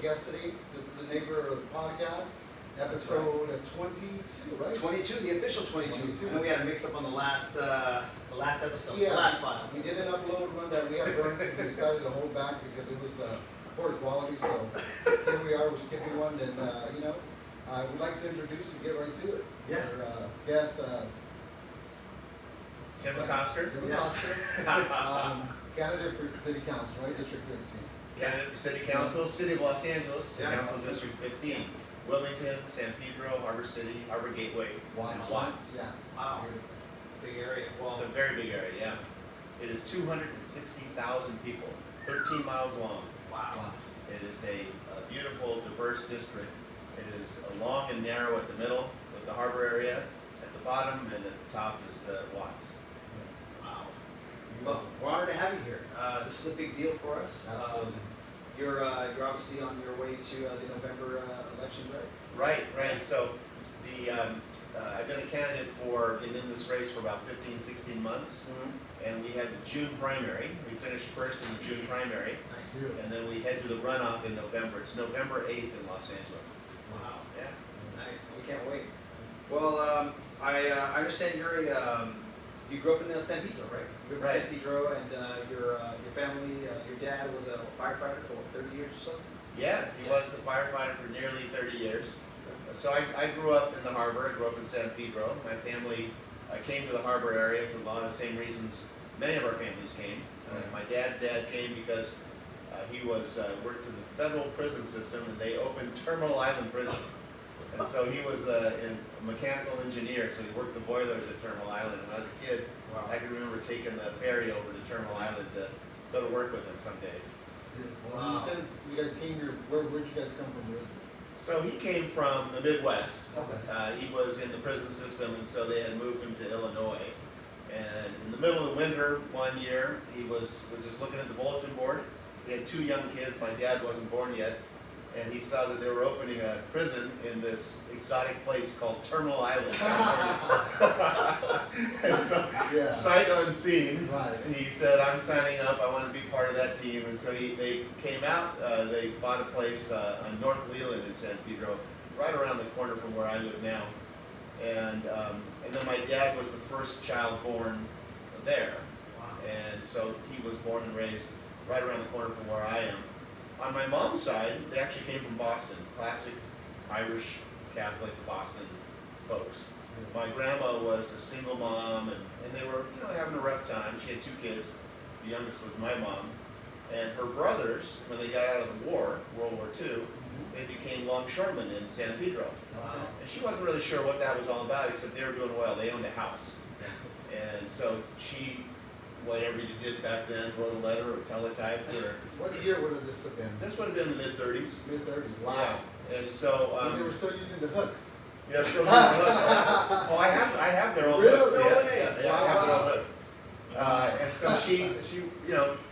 guest today. This is a neighbor of the podcast, episode 22, right? 22, the official 22. I know we had a mix up on the last episode, Yeah, the last file. we didn't upload one that we had burned, so we decided to hold back because it was poor quality. So here we are, we're skipping one, and I would like to introduce and get right to it. Yeah. Our guest, Tom McOsker. Tom McOsker, candidate for City Council, right? District 15. Candidate for City Council, City of Los Angeles, City Yeah. Council District 15, Wilmington, San Pedro, Harbor City, Harbor Gateway, and Watts. Yeah. Wow. It's a big area. Well, It's a very big area, yeah. It is 260,000 people, 13 miles long. wow. It is a beautiful, diverse district. It is long and narrow at the middle with the harbor area at the bottom, and at the top is Watts. Wow. Well, we're honored to have you here. This is a big deal for us. Absolutely. You're obviously on your way to the November elections, right? Right. So I've been a candidate in this race for about 15, 16 months. And we had the June primary. We finished first in the June primary. Nice. Yeah. And then we head to the runoff in November. It's November 8th in Los Angeles. Wow. Yeah. Nice. We can't wait. Well, I understand you grew up in San Pedro, right? You grew up in Right. San Pedro, and your family, your dad was a firefighter for what, 30 years or so? Yeah, he was a firefighter for nearly 30 years. So I grew up in the harbor. I grew up in San Pedro. My family came to the harbor area for a lot of the same reasons many of our families came. My dad's dad came because he worked in the federal prison system, and they opened Terminal Island Prison. And so he was a mechanical engineer, so he worked the boilers at Terminal Island. And as a kid, Wow. I can remember taking the ferry over to Terminal Island to go to work with him some days. Well, Wow. you said you guys came here. Where'd you guys come from originally? So he came from the Midwest. Okay. He was in the prison system, and so they had moved him to Illinois. And in the middle of the winter one year, he was just looking at the bulletin board. He had two young kids. My dad wasn't born yet. And he saw that they were opening a prison in this exotic place called Terminal Island, California. And so, Yeah. sight unseen, Right. he said, "I'm signing up. I want to be part of that team." And so they came out. They bought a place on North Leland in San Pedro, right around the corner from where I live now. And then my dad was the first child born there, Wow. and so he was born and raised right around the corner from where I am. On my mom's side, they actually came from Boston, classic Irish Catholic Boston folks. My grandma was a single mom, and they were having a rough time. She had two kids. The youngest was my mom. And her brothers, when they got out of the war, World War II, they became longshoremen in San Pedro. Wow. And she wasn't really sure what that was all about, except they were doing well. They owned a house. And so she, whatever you did back then, wrote a letter or teletyped, or What year would have this have been? this would have been the mid-30s. Mid-30s. Wow. Yeah. And so, When they were still using the hooks. yeah, still using hooks. Oh, I have their old Really? hooks. No Yeah, way. yeah, I have their Wow. old hooks. And so she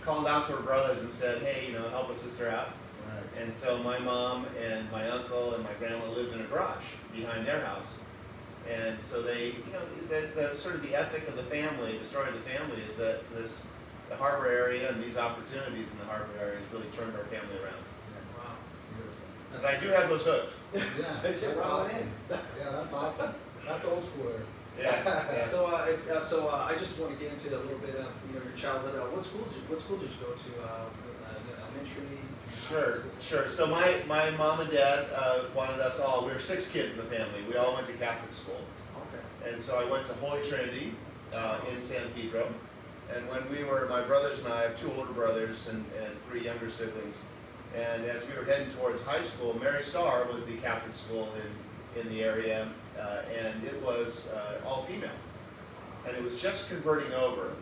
called out to her brothers and said, "Hey, help a sister out." Right. And so my mom and my uncle and my grandma lived in a garage behind their house. And so they, the sort of the ethic of the family, the story of the family is that the harbor area and these opportunities in the harbor area has really turned our family around. Wow. Beautiful. But I do have those hooks. Yeah, They that's should roll it awesome. Yeah, that's awesome. That's old school there. Yeah. So, I just want to get into a little bit of your childhood. What school did you go to? Elementary. Sure. So my mom and dad wanted us all. We were 6 kids in the family. We all went to Catholic school, Okay. and so I went to Holy Trinity in San Pedro. And when my brothers and I have 2 older brothers and 3 younger siblings. And as we were heading towards high school, Mary Star was the Catholic school in the area, and it was all female. And it was just converting over,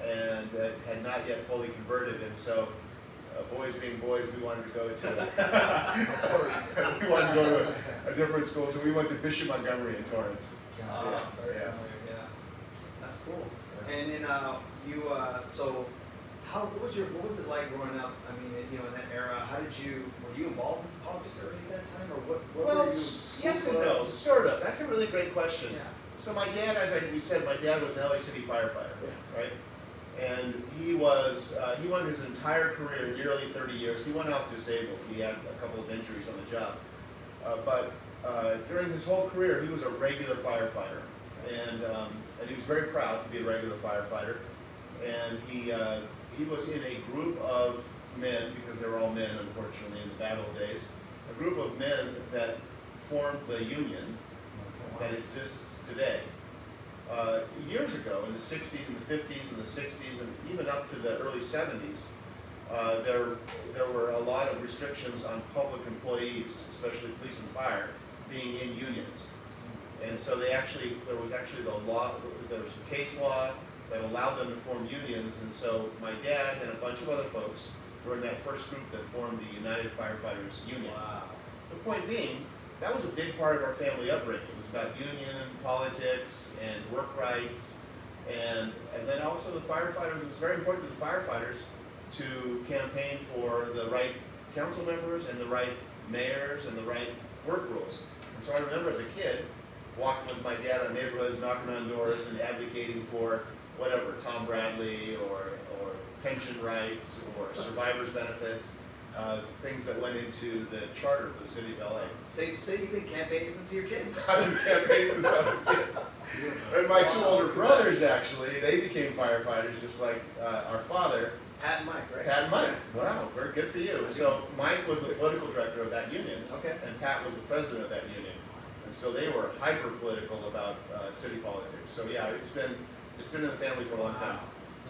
and had not yet fully converted. And so, boys being boys, we wanted to go to, Of course. we wanted to go to a different school, so we went to Bishop Montgomery in Torrance. Very Yeah. familiar. Yeah. That's cool. Yeah. And then so what was it like growing up? I mean, in that era, were you involved in politics already at that time, or what Well, were you? yes and no, sort of. That's a really great question. Yeah. So my dad, we said, my dad was an LA City firefighter, Yeah. right? And he went his entire career, nearly 30 years. He went off disabled. He had a couple of injuries on the job. But during his whole career, he was a regular firefighter. And he was very proud to be a regular firefighter. And he was in a group of men, because they were all men, unfortunately, in the bad old days, a group of men that formed the union that exists today. Years ago, in the 60s and the 50s and the 60s, and even up to the early 70s, there were a lot of restrictions on public employees, especially police and fire, being in unions. And so there was actually there was a case law that allowed them to form unions. And so my dad and a bunch of other folks were in that first group that formed the United Firefighters Union. Wow. The point being, that was a big part of our family upbringing. It was about union, politics, and work rights. And then also the firefighters, it was very important to the firefighters to campaign for the right council members and the right mayors and the right work rules. And so I remember as a kid, walking with my dad on neighborhoods, knocking on doors and advocating for whatever, Tom Bradley or pension rights or survivors benefits, things that went into the charter for the city of LA. Safe to say you've been campaigning since you were a kid. I've been campaigning since I was a kid. And my two older brothers, actually, they became firefighters just like our father. Pat and Mike, right? Pat and Mike. Wow, very good for you. So Mike was the political director of that union, Okay. and Pat was the president of that union. And so they were hyper political about city politics. So yeah, it's been in the family for a long time.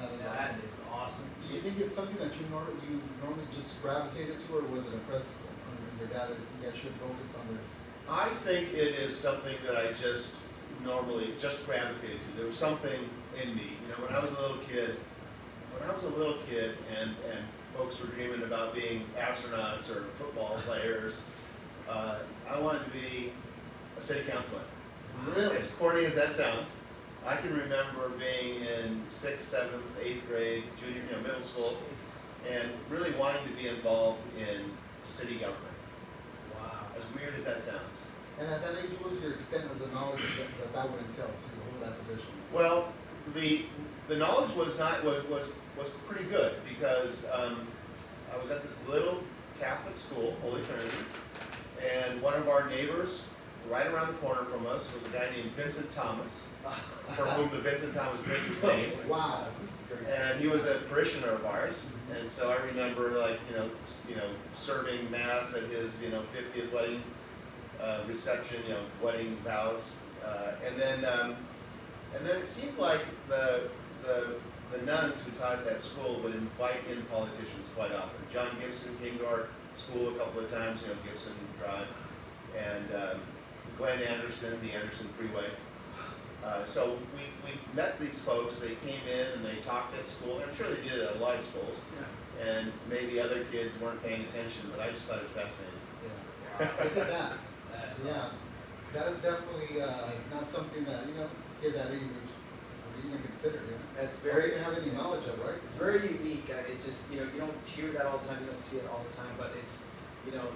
That That is awesome. is awesome. Do you think it's something that you normally just gravitated to, or was it impressive on your dad that you guys should focus on this? I think it is something that I just normally just gravitated to. There was something in me, when I was a little kid, and folks were dreaming about being astronauts or football players, I wanted to be a city councilman. Really? As corny as that sounds, I can remember being in 6th, 7th, 8th grade, junior, middle school, and really wanting to be involved in city government. Wow. As weird as that sounds. And at that age, what was your extent of the knowledge that would entail to hold that position? Well, the knowledge was pretty good because I was at this little Catholic school, Holy Trinity, and one of our neighbors right around the corner from us was a guy named Vincent Thomas, for whom the Vincent Thomas Bridge was named. Wow, this is crazy. And he was a parishioner of ours, and so I remember serving mass at his 50th wedding reception, wedding vows, and then it seemed like the nuns who taught at that school would invite in politicians quite often. John Gibson came to our school a couple of times, Gibson Drive, and Glenn Anderson, the Anderson Freeway. So we met these folks. They came in and they talked at school. I'm sure they did it at a lot of schools. Yeah. And maybe other kids weren't paying attention, but I just thought it was fascinating. Yeah. Look at that. That is Yeah. awesome. That is definitely not something that, kid that age would even consider, That's Or very, even have any knowledge of, right? it's very unique. It just, you don't hear that all the time. You don't see it all the time, but it's,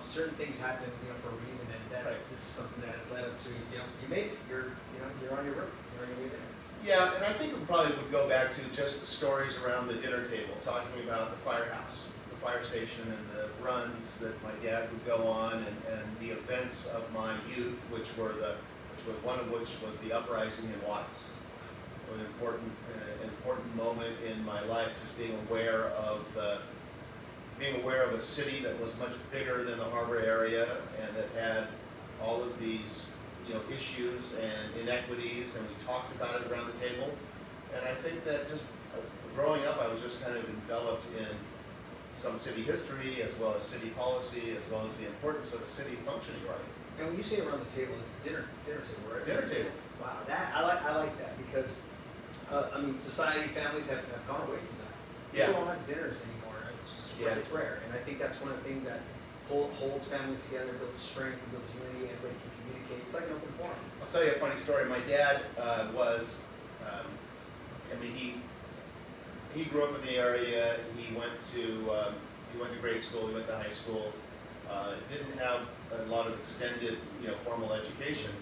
certain things happen, for a reason, and that Right. this is something that has led up to, you made it. You're on your road. You're on your way there. Yeah, and I think it probably would go back to just the stories around the dinner table, talking about the firehouse, the fire station, and the runs that my dad would go on, and the events of my youth, one of which was the uprising in Watts, an important moment in my life, just being aware of a city that was much bigger than the harbor area and that had all of these issues and inequities, and we talked about it around the table. And I think that just growing up, I was just kind of enveloped in some city history, as well as city policy, as well as the importance of a city functioning right. And when you say around the table, it's the dinner table, right? Dinner table. Wow, that I like that because society, families have gone away from that. Yeah. People don't have dinners anymore. It's rare, and I think that's one of the things that holds families together, builds strength, and builds unity. Everybody can communicate. It's like an open forum. I'll tell you a funny story. My dad he grew up in the area. He went to grade school. He went to high school. Didn't have a lot of extended, formal education,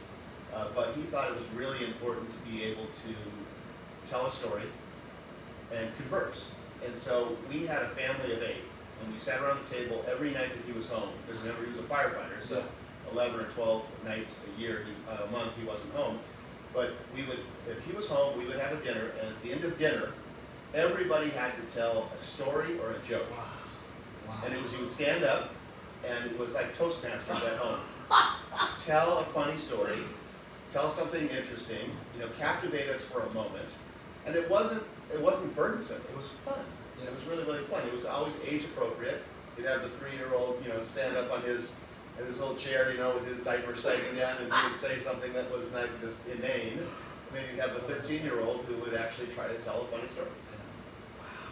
but he thought it was really important to be able to tell a story and converse. And so we had a family of 8, and we sat around the table every night that he was home, because remember he was a firefighter, so 11 or 12 nights a month he wasn't home. But if he was home, we would have a dinner, and at the end of dinner, everybody had to tell a story or a joke. Wow. And you would stand up, and it was like Toastmasters at home. Tell a funny story, tell something interesting, captivate us for a moment. And it wasn't burdensome, it was fun. It was really, really fun. It was always age appropriate. You'd have the 3-year-old, stand up on in his little chair, with his diaper sagging down, and he would say something that was not just inane. And then you'd have the 13-year-old who would actually try to tell a funny story.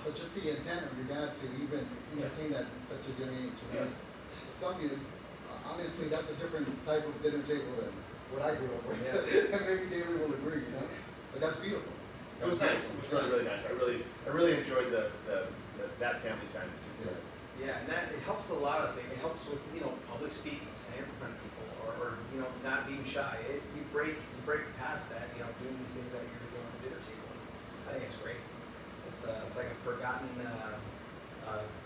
But just the intent of your dad to even entertain that at such a young age, it's something that's, honestly, that's a different type of dinner table than what I grew up with. Yeah. And maybe David will agree, But that's beautiful. It was nice. It was really, really nice. I really enjoyed that family time. Yeah, and it helps a lot of things. It helps with public speaking, standing in front of people, or not being shy. You break past that, doing these things that you're doing at the dinner table. I think it's great. It's like a forgotten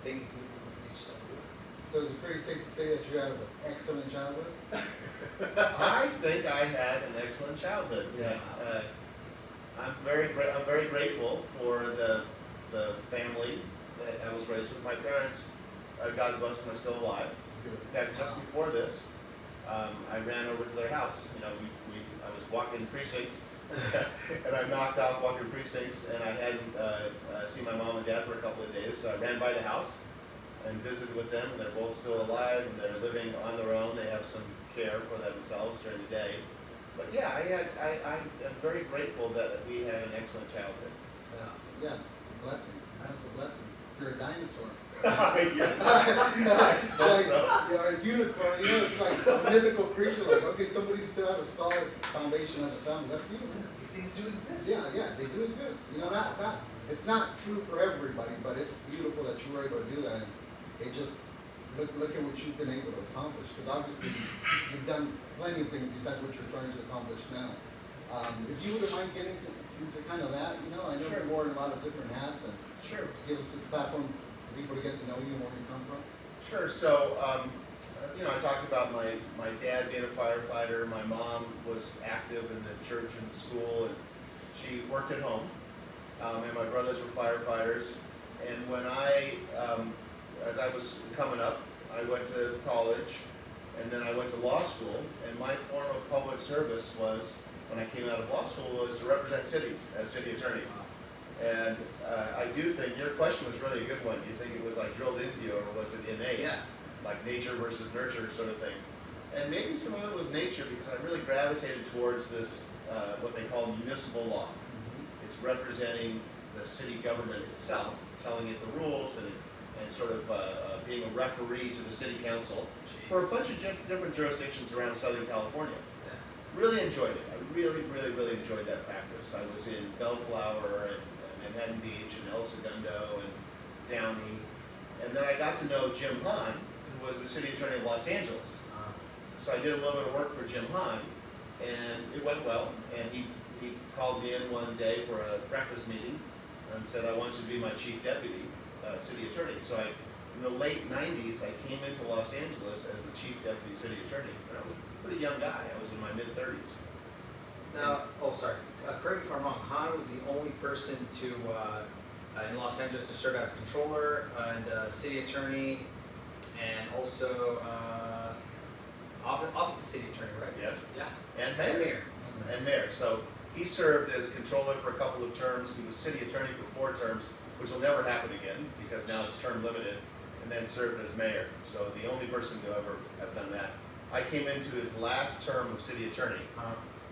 thing people just don't do. So is it pretty safe to say that you had an excellent childhood? I think I had an excellent childhood. Yeah. I'm very grateful for the family that I was raised with. My parents, God bless them, are still alive. In fact, just before this, I ran over to their house. I was walking precincts, and I knocked off walking precincts, and I hadn't seen my mom and dad for a couple of days. So I ran by the house and visited with them, and they're both still alive, and they're living on their own. They have some care for themselves during the day. But yeah, I'm very grateful that we had an excellent childhood. It's a blessing. That's a blessing. You're a dinosaur. I suppose so. You're a unicorn. It's like a mythical creature. Like, okay, somebody still have a solid foundation as a family. That's beautiful. These things do exist. Yeah, they do exist. It's not true for everybody, but it's beautiful that you were able to do that. And it just look at what you've been able to accomplish. Because obviously, you've done plenty of things besides what you're trying to accomplish now. If you wouldn't mind getting into kind of that, I know Sure. you're wearing a lot of different hats, and Sure. give us a platform for people to get to know you and where you come from. Sure. So, I talked about my dad being a firefighter. My mom was active in the church and the school, and she worked at home. And my brothers were firefighters. And when as I was coming up, I went to college, and then I went to law school. And my form of public service was, when I came out of law school, was to represent cities as city attorney. And I do think your question was really a good one. Do you think it was like drilled into you, or was it innate? Yeah. Like nature versus nurture sort of thing. And maybe some of it was nature, because I really gravitated towards this, what they call municipal law. It's representing the city government itself, telling it the rules, and sort of being a referee to the city council for a bunch of different jurisdictions around Southern California. Really enjoyed it. I really enjoyed that practice. I was in Bellflower and Manhattan Beach and El Segundo and Downey. And then I got to know Jim Hahn, who was the city attorney of Los Angeles. So I did a little bit of work for Jim Hahn, and it went well. And he called me in one day for a breakfast meeting and said, I want you to be my chief deputy city attorney. So in the late 90s, I came into Los Angeles as the chief deputy city attorney. And I was a pretty young guy. I was in my mid-30s. Now, correct me if I'm wrong. Hahn was the only person in Los Angeles to serve as controller and city attorney, and also office of city attorney, right? Yes. Yeah. And mayor. And mayor. So he served as controller for a couple of terms. He was city attorney for 4 terms, which will never happen again because now it's term limited, and then served as mayor. So the only person to ever have done that. I came into his last term of city attorney.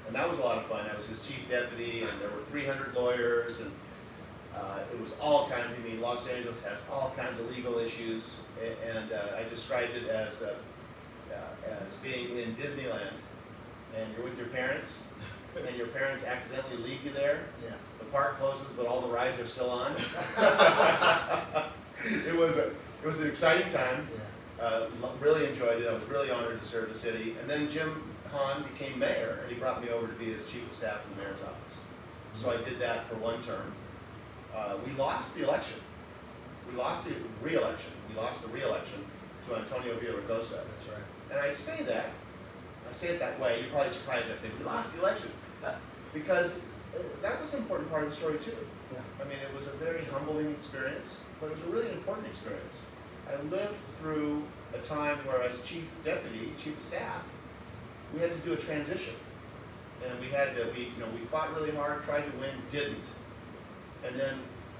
And that was a lot of fun. I was his chief deputy, and there were 300 lawyers, and it was all kinds. Los Angeles has all kinds of legal issues, and I described it as being in Disneyland, and you're with your parents, and your parents accidentally leave you there. Yeah. The park closes, but all the rides are still on. It was an exciting time. Yeah. Really enjoyed it. I was really honored to serve the city, and then Jim Hahn became mayor, and he brought me over to be his chief of staff in the mayor's office. So I did that for 1 term. we lost the election. We lost the re-election. We lost the re-election to Antonio Villaraigosa. That's right. And I say it that way. You're probably surprised I say we lost the election, because that was an important part of the story too. Yeah. I mean, it was a very humbling experience, but it was a really important experience. I lived through a time where, as chief of staff, we had to do a transition, and we fought really hard, tried to win, didn't, and then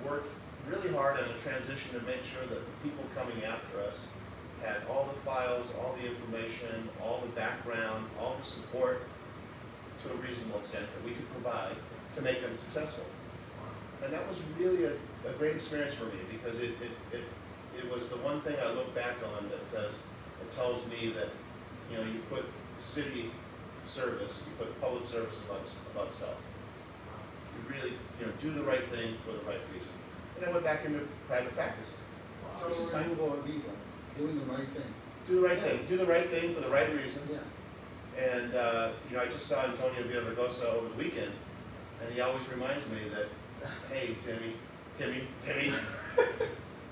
worked really hard on a transition to make sure that the people coming after us had all the files, all the information, all the background, all the support to a reasonable extent that we could provide to make them successful. And that was really a great experience for me, because it was the one thing I look back on that says, it tells me that, you put city service, you put public service above self. You really, do the right thing for the right reason. And I went back into private practice. Which is fine. Removal of evil, doing the right thing. Do the right thing. Do the right thing for the right reason. Yeah. And I just saw Antonio Villaraigosa over the weekend, and he always reminds me that, hey, Timmy,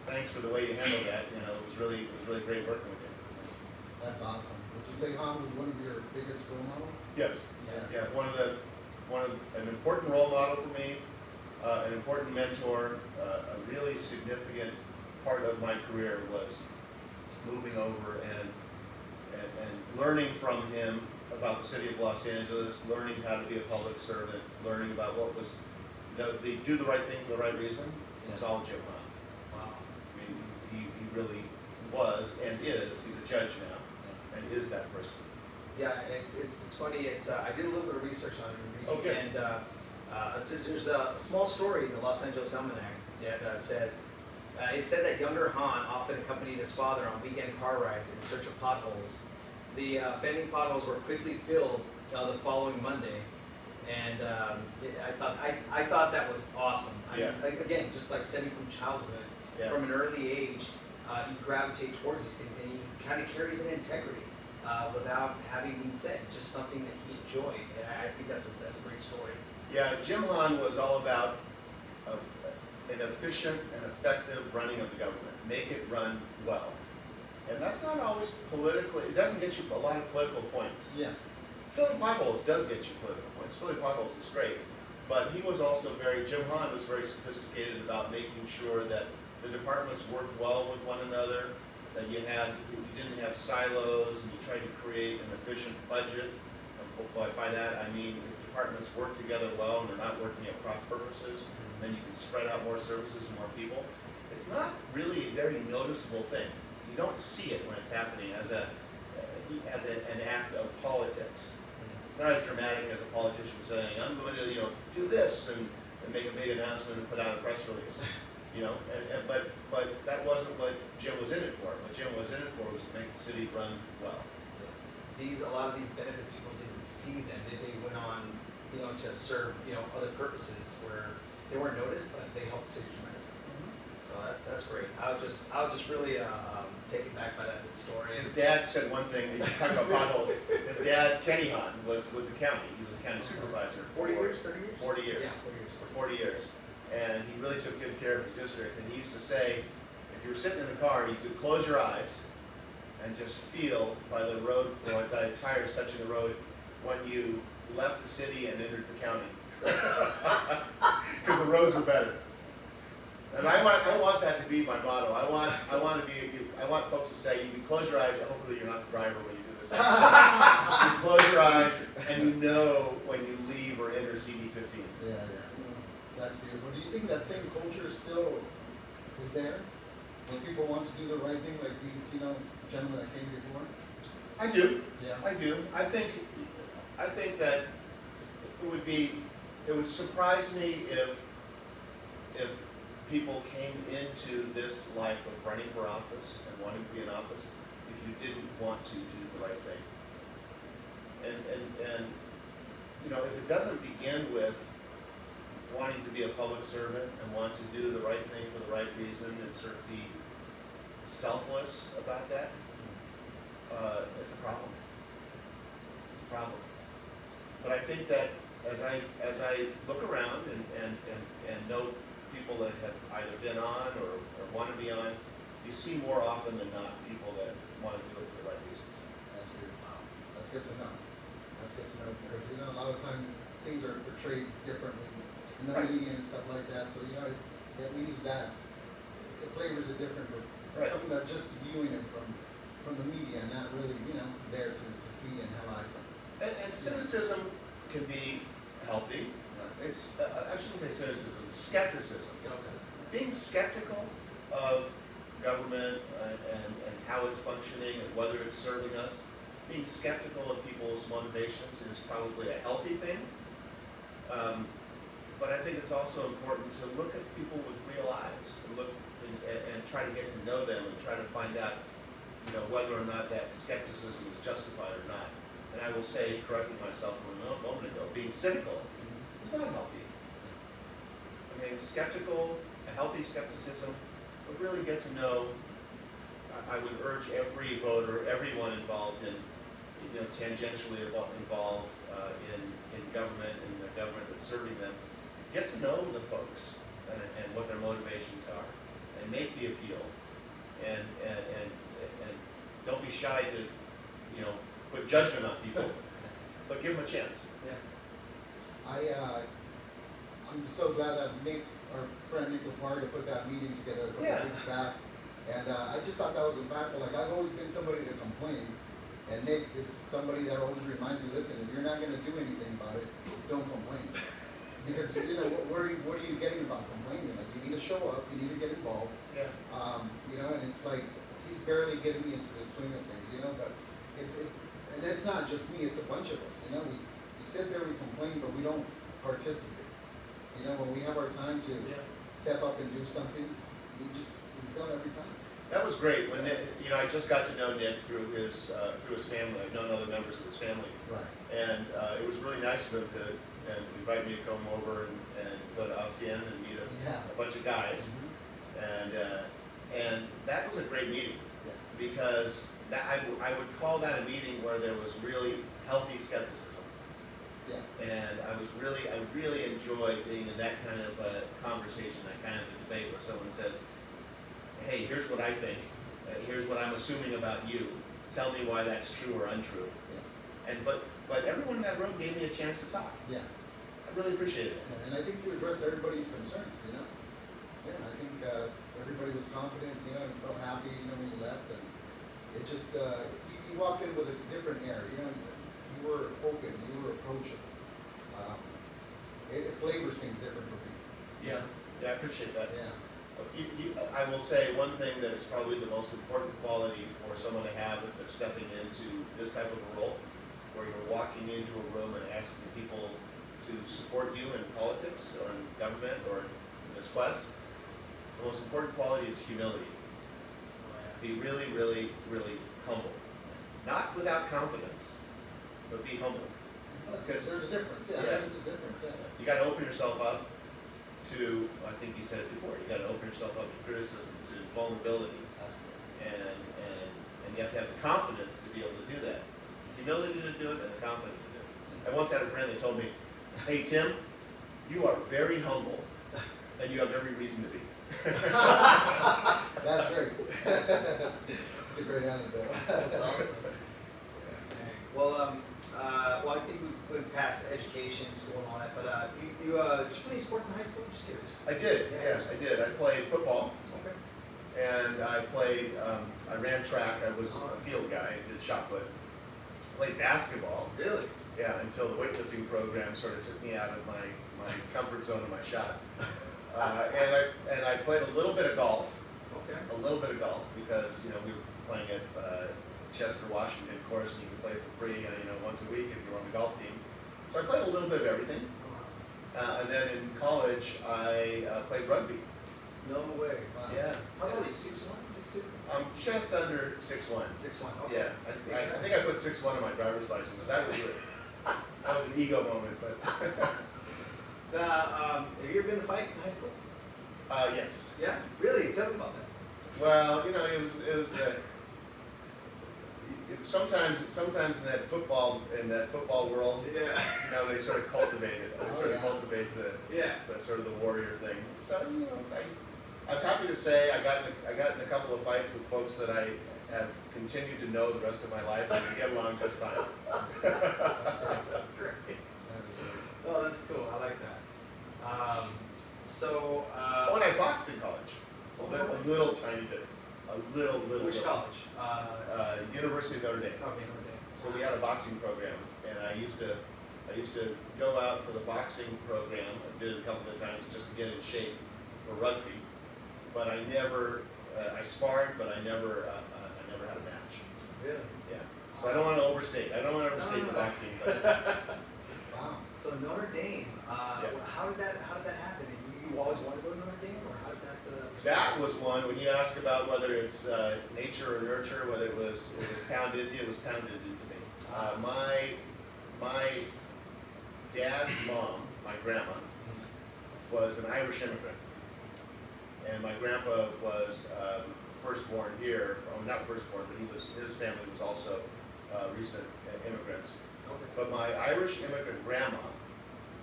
thanks for the way you handled that. It was really great working with you. That's awesome. Would you say Han was one of your biggest role models? Yes. Yes. Yeah, an important role model for me, an important mentor. A really significant part of my career was moving over and learning from him about the city of Los Angeles, learning how to be a public servant, learning about what was the do the right thing for the right reason. It was all Jim Han. Wow. I mean, he really was and is. He's a judge now, and is that person. Yeah, it's funny. I did a little bit of research on it, Okay. and there's a small story in the Los Angeles Almanac that says it said that younger Han often accompanied his father on weekend car rides in search of potholes. The offending potholes were quickly filled the following Monday, and I thought that was awesome. I mean, again, just like setting from childhood, from an early age, you gravitate towards these things, and he kind of carries an integrity without having been said, just something that he enjoyed, and I think that's a great story. Yeah, Jim Han was all about an efficient and effective running of the government. Make it run well. And that's not always politically, it doesn't get you a lot of political points. Yeah. Filling potholes does get you political points. Filling potholes is great. But he was also Jim Han was very sophisticated about making sure that the departments worked well with one another, that you didn't have silos, and you tried to create an efficient budget. By that I mean, if departments work together well and they're not working at cross purposes, then you can spread out more services to more people. It's not really a very noticeable thing. You don't see it when it's happening as an act of politics. It's not as dramatic as a politician saying, I'm going to do this and make a big announcement and put out a press release. But that wasn't what Jim was in it for. What Jim was in it for was to make the city run well. A lot of these benefits, people didn't see them. They went on, to serve, other purposes where they weren't noticed, but they helped the city tremendously. So that's great. I'll just really taken back by that story. His dad said one thing, you talking about potholes, his dad, Kenny Han, was with the county. He was the county supervisor. 40 years, 30 years? 40 years. Yeah, 40 years. For 40 years. And he really took good care of his district. And he used to say, if you were sitting in the car, you could close your eyes and just feel by the road, or by the tires touching the road, when you left the city and entered the county. Because the roads were better. And I want that to be my motto. I want folks to say, you can close your eyes, hopefully you're not the driver when you do this. You close your eyes and you know when you leave or enter CD15. Yeah. That's beautiful. Do you think that same culture still is there? When people want to do the right thing, like these, gentlemen that came before? I do. Yeah. I do. I think that it would surprise me if people came into this life of running for office and wanting to be in office if you didn't want to do the right thing. And if it doesn't begin with wanting to be a public servant and want to do the right thing for the right reason and sort of be selfless about that, it's a problem. It's a problem. But I think that as I look around and note people that have either been on or want to be on, you see more often than not people that want to do it for the right reasons. That's good. That's good to know. That's good to know because you know a lot of times things are portrayed differently in the Right. media and stuff like that. So you know it leaves that it flavors it different for Right. something that just viewing it from the media and not really there to see and analyze it. And cynicism can be healthy. Right. It's I shouldn't say cynicism, skepticism. Skepticism. Being skeptical of government and how it's functioning and whether it's serving us, being skeptical of people's motivations is probably a healthy thing. But I think it's also important to look at people with real eyes and look and try to get to know them and try to find out, whether or not that skepticism is justified or not. And I will say, correcting myself from a moment ago, being cynical is not healthy. I mean, skeptical, a healthy skepticism, but really get to know. I would urge every voter, everyone involved in, tangentially involved in government and the government that's serving them, get to know the folks and what their motivations are, and make the appeal, and don't be shy to, put judgment on people, but give them a chance. Yeah. I'm so glad that Nick, our friend Nick Lafarga, put that meeting together a couple of weeks back. And I just thought that was impactful. Like, I've always been somebody to complain. And Nick is somebody that always reminds me, listen, if you're not going to do anything about it, don't complain. Because, what are you getting about complaining? Like, you need to show up, you need to get involved. Yeah. And it's like, he's barely getting me into the swing of things, but and it's not just me, it's a bunch of us, we sit there, we complain, but we don't participate. When we have our time to step up and do something, we fail every time. That was great. When Nick, I just got to know Nick through his family. I've known other members of his family, Right. and it was really nice of him to invite me to come over and go to Alcien and meet a bunch of guys, and that was a great meeting because I would call that a meeting where there was really healthy skepticism. Yeah. And I really enjoyed being in that kind of a conversation, that kind of a debate where someone says, hey, here's what I think, here's what I'm assuming about you, tell me why that's true or untrue. Yeah. But everyone in that room gave me a chance to talk. Yeah. I really appreciated it. And I think you addressed everybody's concerns, Yeah, I think everybody was confident, and felt happy, when you left. And it just, you walked in with a different air, you were open, you were approachable. It flavors things different for people. Yeah, I appreciate that. Yeah. I will say one thing that is probably the most important quality for someone to have if they're stepping into this type of a role, where you're walking into a room and asking people to support you in politics or in government or in this quest, the most important quality is humility. Be really, really, really humble. Not without confidence, but be humble. Because there's a difference. Yeah, Yeah. there's a difference. Yeah. You got to open yourself up to, I think you said it before, you got to open yourself up to criticism, to vulnerability, Absolutely. and you have to have the confidence to be able to do that. The humility to do it and the confidence to do it. I once had a friend that told me, hey Tim, you are very humble, and you have every reason to be. That's great. It's a great anecdote. That's awesome. Well, I think we went past education, school, and all that. But you did you play sports in high school? Just curious. I did, Yeah. I did. I played football, Okay. and I played, I ran track. I was a field guy. I did shot put. Played basketball. Really? Yeah, until the weightlifting program sort of took me out of my comfort zone of my shot. And I played a little bit of golf. Okay. A little bit of golf because we were playing at Chester, Washington course, and you can play for free, once a week if you're on the golf team. So I played a little bit of everything. And then in college, I played rugby. No way. Wow. Yeah. How old are you? 6'1", 6'2"? I'm just under 6'1". 6'1". Okay. Yeah, I think I put 6'1" on my driver's license. That was an ego moment, but. Have you ever been in a fight in high school? Yes. Yeah. Really? Tell me about that. Well, it was sometimes in that football world, Yeah. they sort of cultivate it. They sort of cultivate Yeah. the sort of the warrior thing. So I'm happy to say I got in a couple of fights with folks that I have continued to know the rest of my life, and we get along just fine. That's great. That is great. Oh, that's cool. I like that. And I boxed in college. A little tiny bit. A little. Which college? University of Notre Dame. Okay, Notre Dame. So we had a boxing program, and I used to go out for the boxing program. I did it a couple of times just to get in shape for rugby, but I never. I sparred, but I never had a match. Really? Yeah. So I don't want to overstate. I don't want to overstate the boxing, but Wow. So Notre Dame. How did that happen? You always wanted to go to Notre Dame, or how did that? that was one. When you ask about whether it's nature or nurture, whether it was pounded into me. My dad's mom, my grandma, was an Irish immigrant, and my grandpa was firstborn here. Not firstborn, but his family was also recent immigrants. Okay. But my Irish immigrant grandma,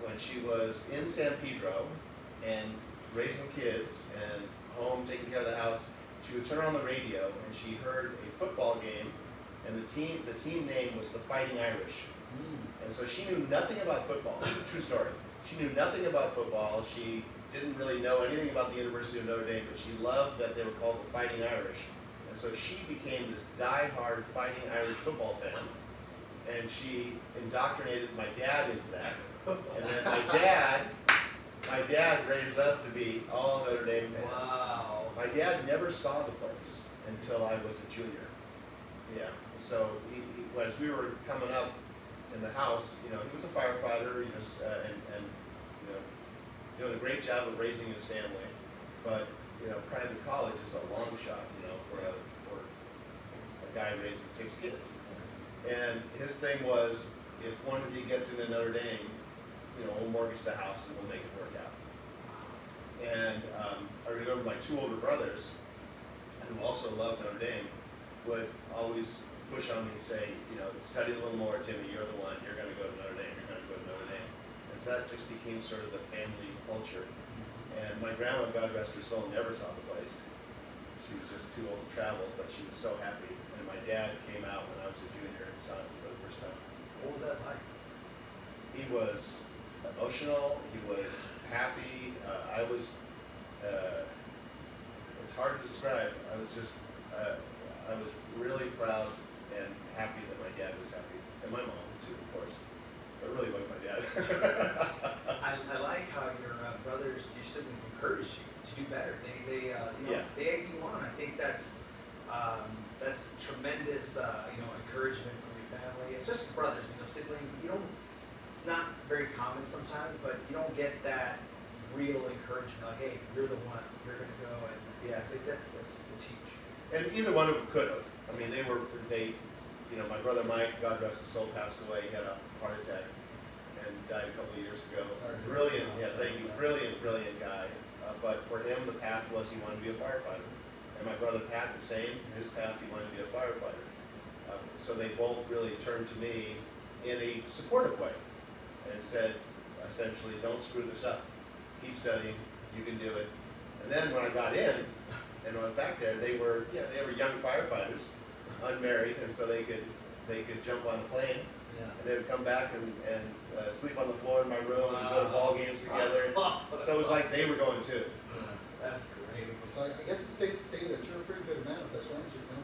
when she was in San Pedro and raising kids and home taking care of the house, she would turn on the radio and she heard a football game, and the team name was the Fighting Irish. And so she knew nothing about football. It's a true story. She knew nothing about football. She didn't really know anything about the University of Notre Dame, but she loved that they were called the Fighting Irish. And so she became this die-hard Fighting Irish football fan. And she indoctrinated my dad into that. And then my dad raised us to be all Notre Dame fans. Wow. My dad never saw the place until I was a junior. Yeah. So as we were coming up in the house, he was a firefighter, and doing a great job of raising his family. But private college is a long shot, for a guy raising 6 kids. And his thing was, if one of you gets into Notre Dame, we'll mortgage the house and we'll make it work out. And I remember my 2 older brothers, who also loved Notre Dame, would always push on me and say, study a little more, Timmy, you're the one, you're going to go to Notre Dame, you're going to go to Notre Dame. And so that just became sort of the family culture. And my grandma, God rest her soul, never saw the place. She was just too old to travel, but she was so happy. And my dad came out when I was a junior and saw it for the first time. What was that like? He was emotional, he was happy, it's hard to describe. I was really proud and happy that my dad was happy, and my mom too, of course, but really was my dad. I like how your brothers, your siblings encouraged you to do better. They egg you on. I think that's tremendous, encouragement from your family, especially brothers, siblings. It's not very common sometimes, but you don't get that real encouragement. Like, hey, you're the one. You're gonna go, and that's huge. And either one of them could have. I mean, my brother Mike, God rest his soul, passed away. He had a heart attack and died a couple of years ago. Sorry. Brilliant, thank you. Brilliant guy. But for him, the path was he wanted to be a firefighter. And my brother Pat, the same. His path, he wanted to be a firefighter. So they both really turned to me in a supportive way and said, essentially, don't screw this up. Keep studying. You can do it. And then when I got in, and I was back there, they were young firefighters, unmarried, and so they could jump on a plane, and they would come back and sleep on the floor in my room and go to ball games together. So it was like they were going too. That's great. So I guess it's safe to say that you're a pretty good manifest, aren't you, Tim?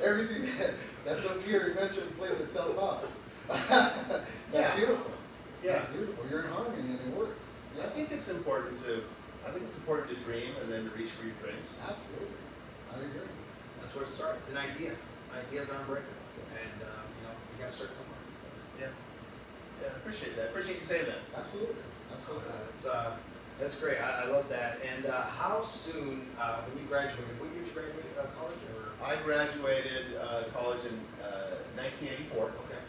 Everything that's up here you mentioned plays itself out. That's beautiful. Yeah. That's beautiful. You're in harmony and it works. Yeah. I think it's important to dream and then to reach for your dreams. Absolutely. I agree. That's where it starts. An idea. Ideas are unbreakable, and you got to start somewhere. Yeah. Yeah. I appreciate that. Appreciate you saying that. Absolutely. Absolutely. That's great. I love that. And how soon, when you graduated, what year did you graduate college? Or? I graduated college in 1984. Okay.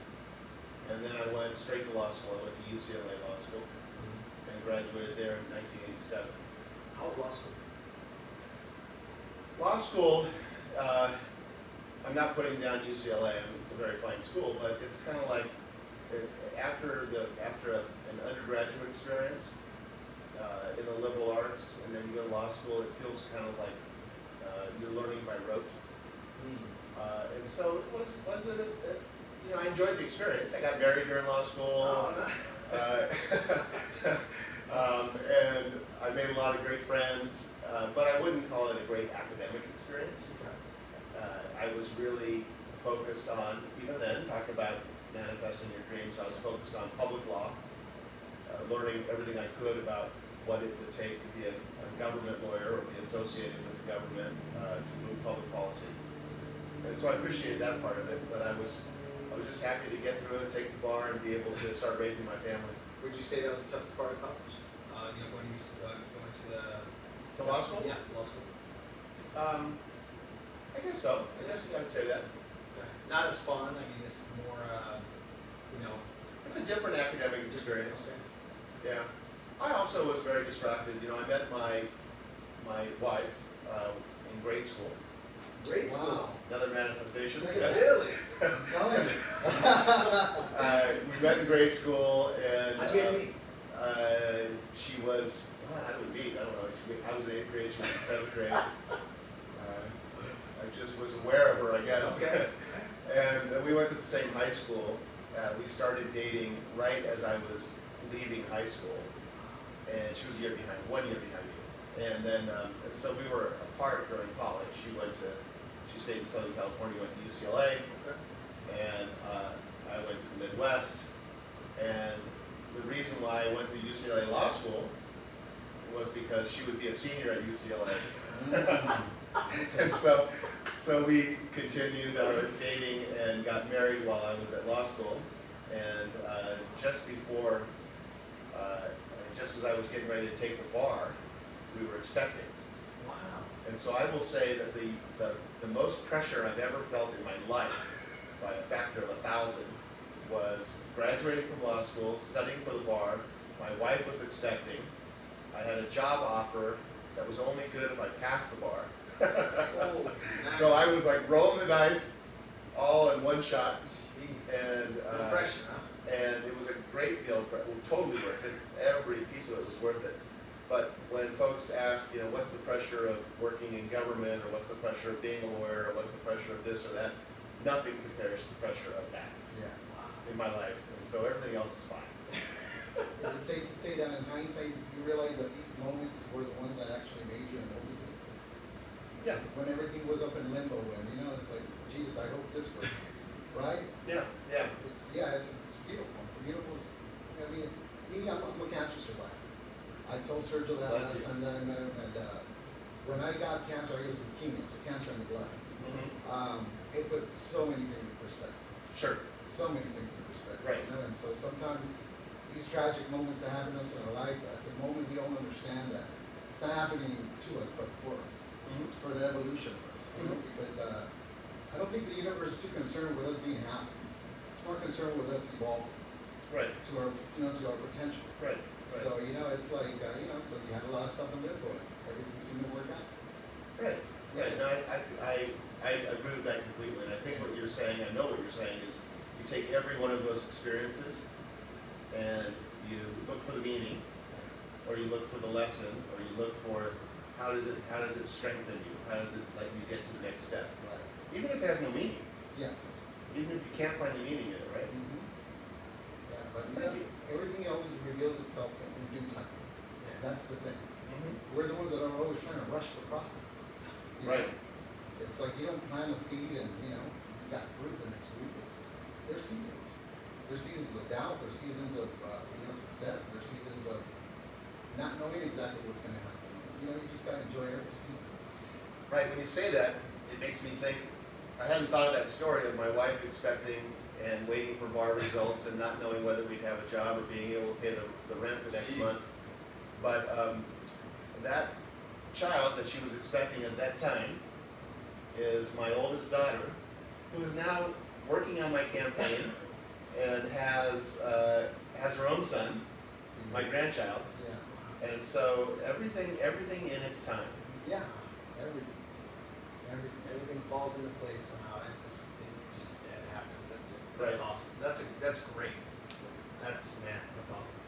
And then I went straight to law school. I went to UCLA Law School and graduated there in 1987. How was law school? Law school, I'm not putting down UCLA. I mean, it's a very fine school, but it's kind of like after an undergraduate experience in the liberal arts, and then you go to law school, it feels kind of like you're learning by rote. And so it was you know, I enjoyed the experience. I got married during law school. Oh, And I made a lot of great friends, but I wouldn't call it a great academic experience. I was really focused on, even then, talk about manifesting your dreams, I was focused on public law, learning everything I could about what it would take to be a government lawyer or be associated with the government to move public policy. And so I appreciated that part of it, but I was just happy to get through it, take the bar, and be able to start raising my family. Would you say that was the toughest part of college? You know, when you going to the To law school? Yeah, to law school. I guess so. I guess I would say that. Okay. Not as fun. I mean, this is more, you know. It's a different academic experience. Okay. Yeah. I also was very distracted. You know, I met my wife in grade school. Grade school. Wow. Another manifestation. Look at that. Really? I'm telling you. We met in grade school, and How'd you guys meet? she was. Well, how did we meet? I don't know. I was in 8th grade. She was in 7th grade. I just was aware of her, I guess. Okay. And we went to the same high school. We started dating right as I was leaving high school, and she was a year behind, 1 year behind me. And then, and so we were apart during college. She stayed in Southern California, went to UCLA, and I went to the Midwest. And the reason why I went to UCLA Law School was because she would be a senior at UCLA. And so we continued dating and got married while I was at law school. And just before, just as I was getting ready to take the bar, we were expecting. Wow. And so I will say that the most pressure I've ever felt in my life, by a factor of 1,000, was graduating from law school, studying for the bar. My wife was expecting. I had a job offer that was only good if I passed the bar. Oh, nice. So I was like rolling the dice all in one shot, Jeez. and No pressure, huh? and it was a great deal, totally worth it. Every piece of it was worth it. But when folks ask, you know, what's the pressure of working in government, or what's the pressure of being a lawyer, or what's the pressure of this or that, nothing compares to the pressure of that Yeah. in my life, and so everything else is fine. Is it safe to say that in hindsight, you realize that these moments were the ones that actually made you an older? Yeah, When everything was up in limbo, and you know, it's like, Jesus, I hope this works, right? yeah. It's beautiful. It's a beautiful. I mean, me, I'm a cancer survivor. I told Sergio that Bless last you. time that I met him, and when I got cancer, it was leukemia, so cancer in the blood. Mm-hmm. It put so many things in perspective. Sure. So many things in perspective. Right. You know, and so sometimes these tragic moments that happen to us in our life, at the moment we don't understand that it's not happening to us, but for us, Mm-hmm. for the evolution of us. You know, because I don't think the universe is too concerned with us being happy. It's more concerned with us evolving Right. to our, to our potential. Right. So, you know, it's like, so you had a lot of stuff in there going. Everything seemed to work out. Right. Right. No, I agree with that completely. And I think what you're saying, I know what you're saying, is you take every one of those experiences and you look for the meaning, or you look for the lesson, or you look for how does it strengthen you? How does it let you get to the next step? Right. Even if it has no meaning. Yeah. Even if you can't find the meaning in it, right? Mm-hmm. Yeah, but you Thank know, you. everything always reveals itself in due time. Yeah. That's the thing. Mm-hmm. We're the ones that are always trying to rush the process. You Right. know? It's like you don't plant a seed and, you got fruit the next week. There's seasons. There's seasons of doubt. There's seasons of, success. There's seasons of not knowing exactly what's going to happen. You just got to enjoy every season. Right, when you say that, it makes me think, I hadn't thought of that story of my wife expecting and waiting for bar results and not knowing whether we'd have a job or being able to pay the rent the next Jeez. month. But that child that she was expecting at that time is my oldest daughter, who is now working on my campaign and has her own son, my grandchild. Yeah. And so everything in its time. Yeah. Everything. Everything falls into place somehow. It happens. That's Right. awesome. That's great. That's awesome.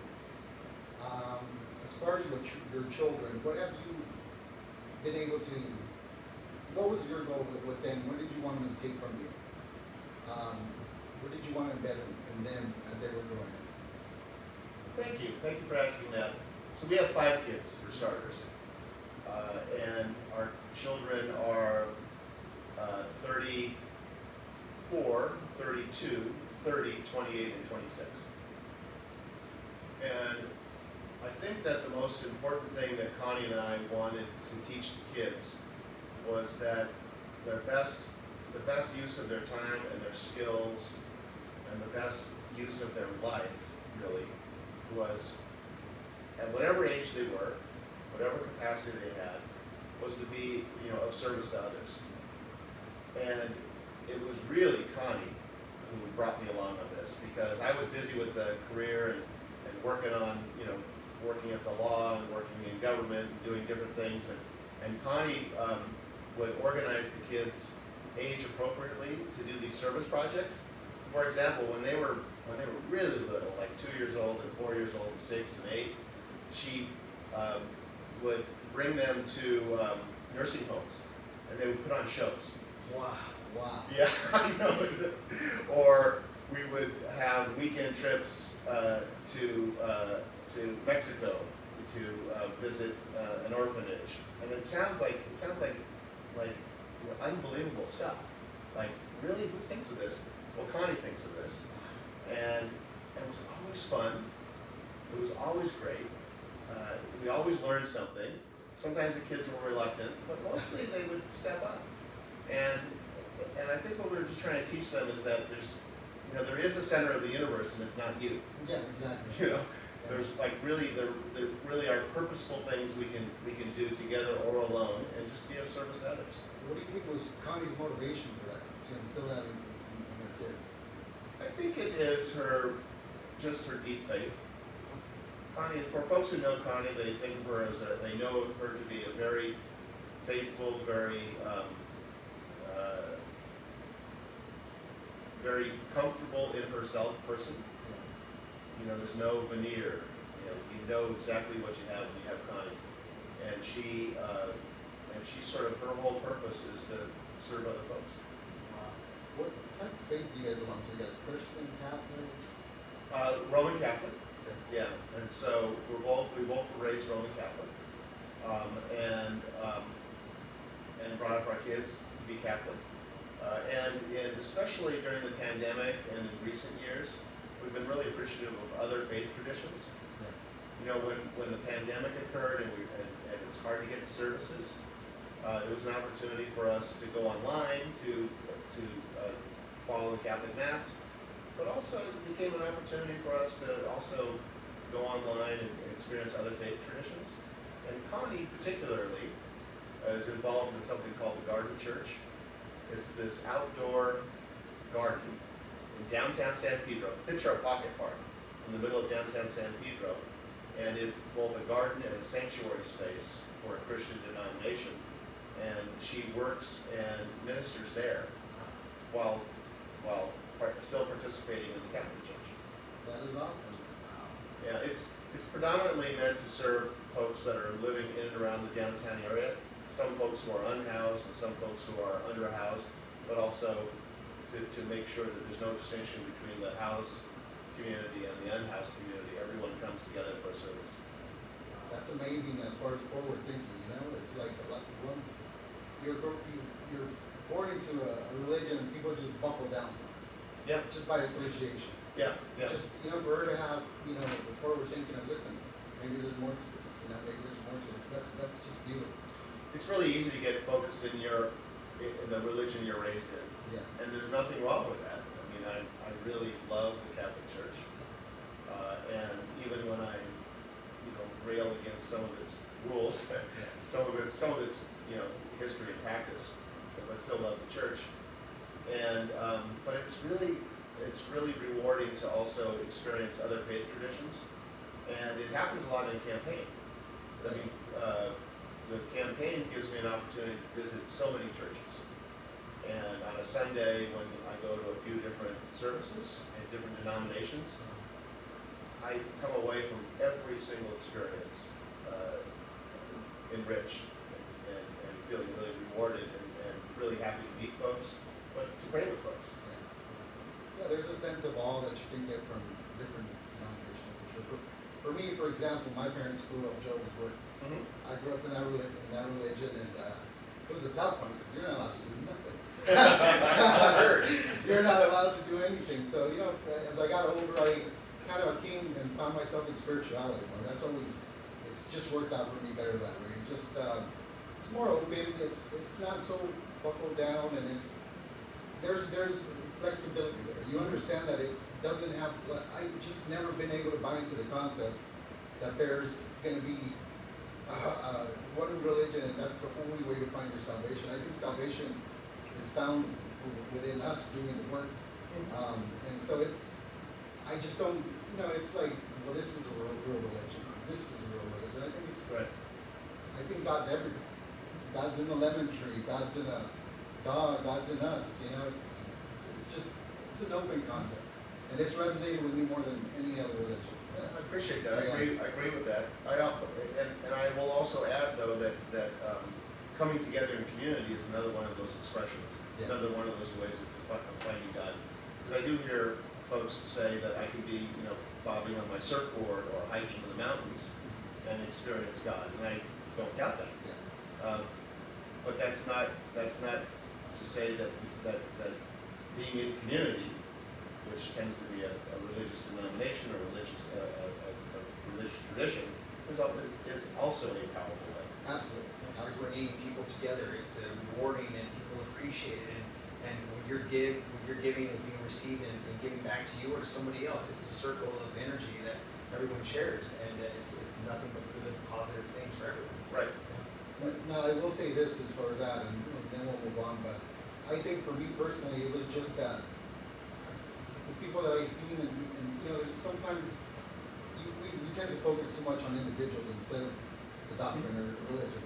As far as your children, what have you been able to? What was your goal with them? What did you want them to take from you? What did you want to embed in them as they were growing up? Thank you for asking that. So we have 5 kids for starters, and our children are 34, 32, 30, 28, and 26. And I think that the most important thing that Connie and I wanted to teach the kids was that the best use of their time and their skills and the best use of their life really was, at whatever age they were, whatever capacity they had, was to be, of service to others. And it was really Connie who brought me along on this, because I was busy with the career and working on, working at the law and working in government and doing different things. And Connie would organize the kids age appropriately to do these service projects. For example, when they were really little, like 2 years old and 4 years old and 6 and 8, she would bring them to nursing homes, and they would put on shows. Wow. Yeah, I know. Or we would have weekend trips to Mexico to visit an orphanage, and it sounds like unbelievable stuff. Like, really, who thinks of this? Well, Connie thinks of this, and it was always fun. It was always great. We always learned something. Sometimes the kids were reluctant, but mostly they would step up. And I think what we were just trying to teach them is that there is a center of the universe, and it's not you. Yeah, exactly. There's there really are purposeful things we can do together or alone, and just be of service to others. What do you think was Connie's motivation for that, to instill that in her kids? I think it is her deep faith. Connie, for folks who know Connie, they think of her they know her to be a very faithful, very very comfortable in herself person. There's no veneer. You know exactly what you have when you have Connie, and she sort of, her whole purpose is to serve other folks. What type of faith do you guys belong to? You guys Christian, Catholic? Roman Catholic. Okay. Yeah, and so we both were raised Roman Catholic, and brought up our kids to be Catholic. And especially during the pandemic and in recent years, we've been really appreciative of other faith traditions. Yeah. When the pandemic occurred and it was hard to get to services, it was an opportunity for us to go online to follow the Catholic Mass, but also it became an opportunity for us to also go online and experience other faith traditions. And Connie particularly is involved in something called the Garden Church. It's this outdoor garden in downtown San Pedro. Picture a pocket park in the middle of downtown San Pedro, and it's both a garden and a sanctuary space for a Christian denomination. And she works and ministers there while still participating in the Catholic Church. That is awesome. Yeah, it's predominantly meant to serve folks that are living in and around the downtown area. Some folks who are unhoused and some folks who are underhoused, but also to make sure that there's no distinction between the housed community and the unhoused community. Everyone comes together for a service. That's amazing as far as forward thinking. It's like you're born into a religion and people just buckle down. Yeah. Just by association. Yeah. Just for her to have the forward thinking of, listen, maybe there's more to this. Maybe there's more to it. That's just beautiful. It's really easy to get focused in the religion you're raised in. Yeah. And there's nothing wrong with that. I mean, I really love the Catholic Church. And even when I, rail against some of its rules, some of its history and practice, but still love the church. And but it's really rewarding to also experience other faith traditions, and it happens a lot in campaign. I mean, the campaign gives me an opportunity to visit so many churches. And on a Sunday, when I go to a few different services and different denominations, I've come away from every single experience enriched and feeling really rewarded and really happy to meet folks, but to pray with folks. Yeah, there's a sense of awe that you can get from different denominations for sure. For me, for example, my parents grew up Jehovah's Witness. Mm-hmm. I grew up in that religion, and it was a tough one because you're not allowed to do nothing. You're not allowed to do anything. So, as I got older, I kind of came and found myself in spirituality more. That's always, it's just worked out for me better that way. Just, it's more open. It's not so buckled down, and there's flexibility there. You understand that it doesn't have. I just never been able to buy into the concept that there's going to be one religion and that's the only way to find your salvation. I think salvation is found within us doing the work, and so I just don't. It's like, well, this is a real religion. This is a real religion. I think it's. Right. I think God's everywhere. God's in the lemon tree. God's in a dog. God's in us. It's an open concept, and it's resonated with me more than any other religion. I appreciate that. I agree with that. And I will also add though that coming together in community is another one of those expressions. Yeah. Another one of those ways of finding God. Because I do hear folks say that I can be bobbing on my surfboard or hiking in the mountains and experience God, and I don't doubt that. Yeah. But that's not to say that being in community, which tends to be a religious denomination or religious tradition, is also a powerful way. Absolutely. It's bringing people together. It's rewarding, and people appreciate it. And when your giving is being received and giving back to you or to somebody else, it's a circle of energy that everyone shares, and it's nothing but good, positive things for everyone. Right. Now, I will say this as far as that, and then we'll move on, but I think for me personally, it was just that the people that I've seen, and sometimes we tend to focus too much on individuals instead of the doctrine or the religion,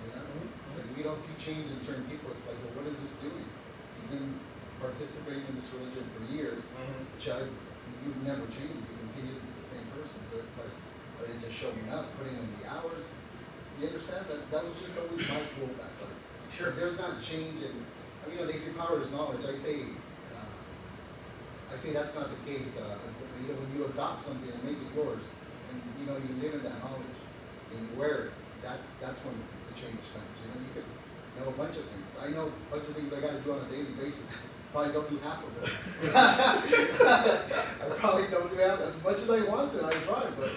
It's like we don't see change in certain people. It's like, well, what is this doing? You've been participating in this religion for years, which you've never changed. You continue to be the same person. So it's like, are they just showing up, putting in the hours? You understand? That was just always my pullback. Like, Sure. if there's not change in, they say power is knowledge. I say that's not the case. When you adopt something and make it yours, and you live in that knowledge, and you wear it, that's when the change comes. You could know a bunch of things. I know a bunch of things I got to do on a daily basis. Probably don't do half of it. I probably don't do half as much as I want to. I try, but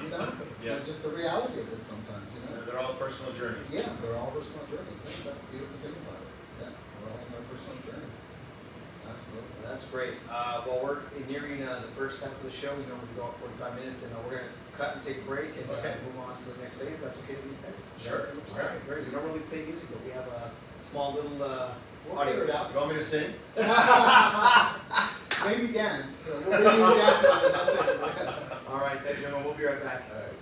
Yeah. that's just the reality of it sometimes. They're all personal journeys. Yeah, they're all personal journeys. I think that's the beautiful thing about it. Yeah, we're all on our personal journeys. Absolutely. Well, that's great. Well, we're nearing the first half of the show. We normally go out 45 minutes, and we're going to cut and take a break and move on to the next phase. That's okay with you guys? Sure. All right, great. We don't really play music, but we have a small little We'll audio. figure it out. You want me to sing? Maybe dance. We'll bring you dancing on the next segment. All right, thanks everyone. We'll be right back. All right.